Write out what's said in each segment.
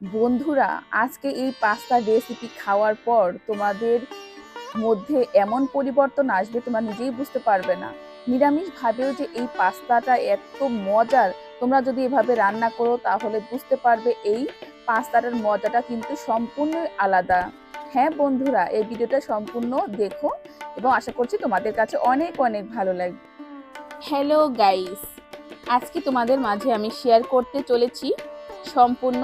বন্ধুরা, আজকে এই পাস্তার রেসিপি খাওয়ার পর তোমাদের মধ্যে এমন পরিবর্তন আসবে তোমরা নিজেই বুঝতে পারবে না। নিরামিষ ভাবেও যে এই পাস্তাটা এত মজার, তোমরা যদি এভাবে রান্না করো তাহলে বুঝতে পারবে এই পাস্তাটার মজাটা কিন্তু সম্পূর্ণই আলাদা। হ্যাঁ বন্ধুরা, এই ভিডিওটা সম্পূর্ণ দেখো এবং আশা করছি তোমাদের কাছে অনেক অনেক ভালো লাগবে। হ্যালো গাইস, আজকে তোমাদের মাঝে আমি শেয়ার করতে চলেছি সম্পূর্ণ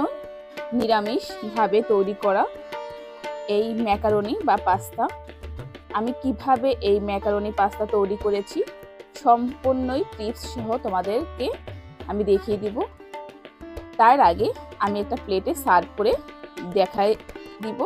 নিরামিষভাবে তৈরি করা এই ম্যাকারনি বা পাস্তা। আমি কিভাবে এই ম্যাকারনি পাস্তা তৈরি করেছি সম্পূর্ণই টিপস সহ তোমাদেরকে আমি দেখিয়ে দিব। তার আগে আমি একটা প্লেটে সার্ভ করে দেখাই দিব।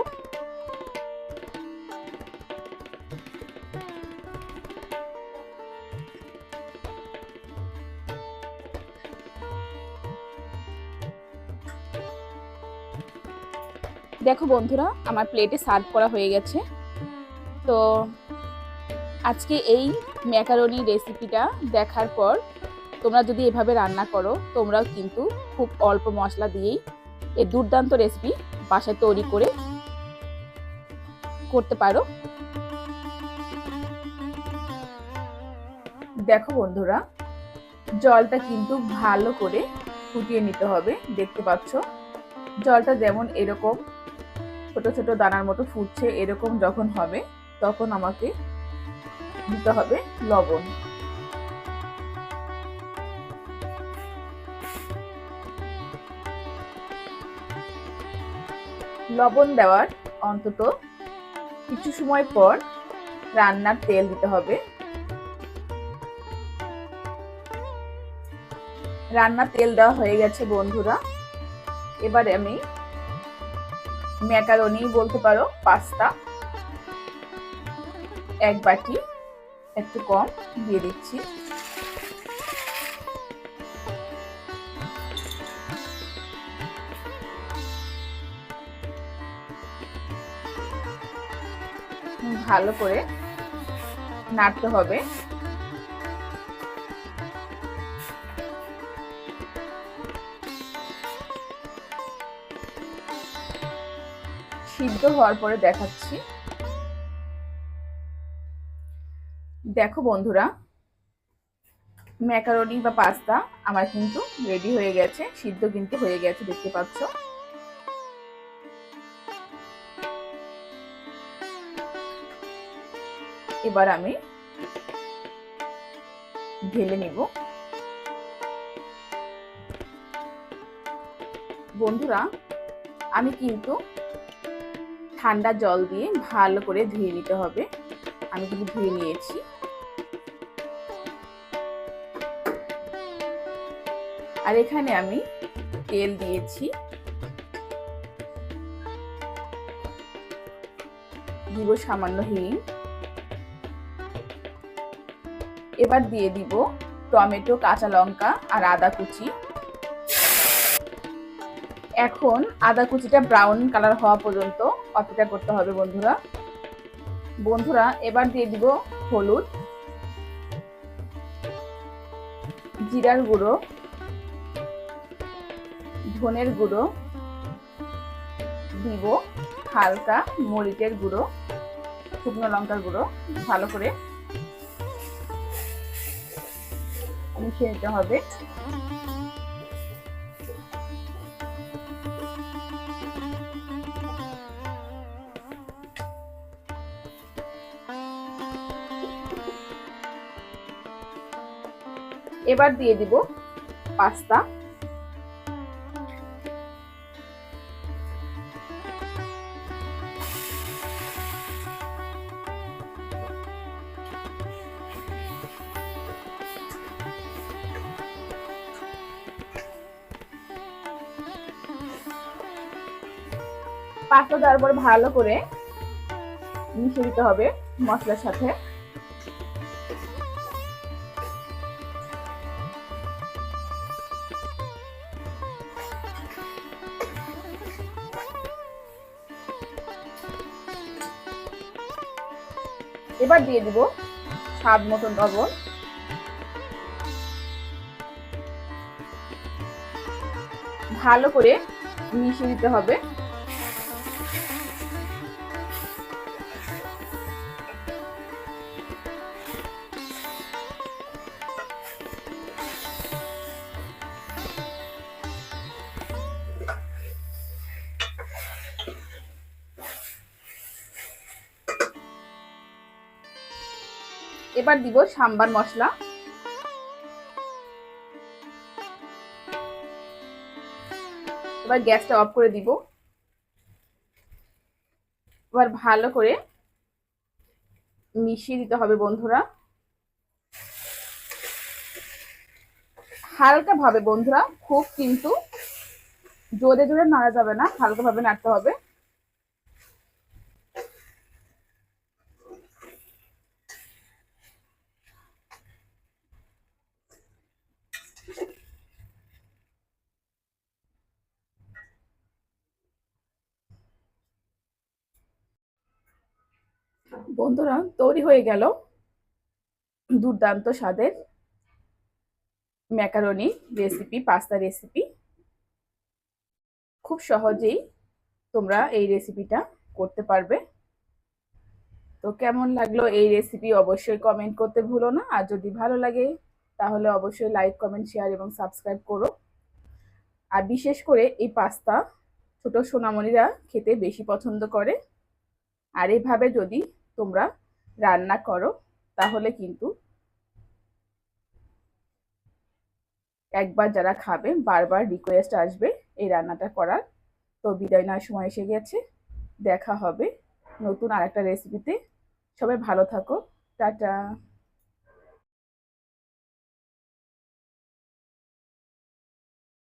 দেখো বন্ধুরা, আমার প্লেটে সার্ভ করা হয়ে গেছে। তো আজকে এই ম্যাকারনি রেসিপিটা দেখার পর তোমরা যদি এভাবে রান্না করো, তোমরাও কিন্তু খুব অল্প মশলা দিয়েই এই দুর্দান্ত রেসিপি বাসায় তৈরি করে করতে পারো। দেখো বন্ধুরা, জলটা কিন্তু ভালো করে ফুটিয়ে নিতে হবে। দেখতে পাচ্ছ জলটা যেমন এরকম ছোট ছোট দানার মতো ফুটছে, এরকম যখন হবে তখন আমাকে দিতে হবে লবণ। লবণ দেওয়ার অন্তত কিছু সময় পর রান্নার তেল দিতে হবে। রান্নার তেল দেওয়া হয়ে গেছে বন্ধুরা। এবারে আমি ম্যাকারনি বলতে পারো পাস্তা এক বাটি একটু কম দিয়ে দিচ্ছি। ভালো করে নাড়তে হবে। সিদ্ধ হওয়ার পরে দেখাচ্ছি। দেখো বন্ধুরা, ম্যাকারনি বা পাস্তা আমার কিন্তু রেডি হয়ে গেছে, সিদ্ধ কিন্তু হয়ে গেছে, দেখতে পাচ্ছ। এবার আমি ঢেলে নিব। বন্ধুরা, আমি কিন্তু ঠান্ডা জল দিয়ে ভালো করে ধুয়ে নিতে হবে। আমি কিন্তু ধুয়ে নিয়েছি। আর এখানে আমি তেল দিয়েছি, দিব সামান্য হিং। এবার দিয়ে দিব টমেটো, কাঁচা লঙ্কা আর আদা কুচি। এখন আদা কুচিটা ব্রাউন কালার হওয়া পর্যন্ত অপেক্ষা করতে হবে বন্ধুরা। এবার দিয়ে দিব হলুদ, জিরার গুঁড়ো, ধনের গুঁড়ো, দিব হালকা মরিচের গুঁড়ো, শুকনো লঙ্কার গুঁড়ো। ভালো করে মিশিয়ে নিতে হবে। এবার দিয়ে দিব পাস্তা। পাস্তা দেওয়ার পর ভালো করে মিশিয়ে দিতে হবে মশলার সাথে। এবার দিয়ে দিব স্বাদ মতো লবণ। ভালো করে মিশিয়ে দিতে হবে। এবার দিব সাম্বার মশলা। এবার গ্যাসটা অফ করে দিব। এবার ভালো করে মিশিয়ে দিতে হবে বন্ধুরা, হালকা ভাবে বন্ধুরা, খুব কিন্তু জোরে জোরে নাড়া যাবে না, হালকা ভাবে নাড়তে হবে। বন্ধুরা তৈরি হয়ে গেল দুর্দান্ত স্বাদের ম্যাকারনি রেসিপি, পাস্তা রেসিপি। খুব সহজেই তোমরা এই রেসিপিটা করতে পারবে। তো কেমন লাগলো এই রেসিপি অবশ্যই কমেন্ট করতে ভুলো না। আর যদি ভালো লাগে তাহলে অবশ্যই লাইক, কমেন্ট, শেয়ার এবং সাবস্ক্রাইব করো। আর বিশেষ করে এই পাস্তা ছোট সোনামণিরা খেতে বেশি পছন্দ করে। আর এইভাবে যদি তোমরা রান্না করো তাহলে কিন্তু একবার যারা খাবে বারবার রিকোয়েস্ট আসবে এই রান্নাটা করার। তো বিদায় নেওয়ার সময় এসে গেছে, দেখা হবে নতুন আরেকটা রেসিপিতে। সবাই ভালো থাকো, টাটা।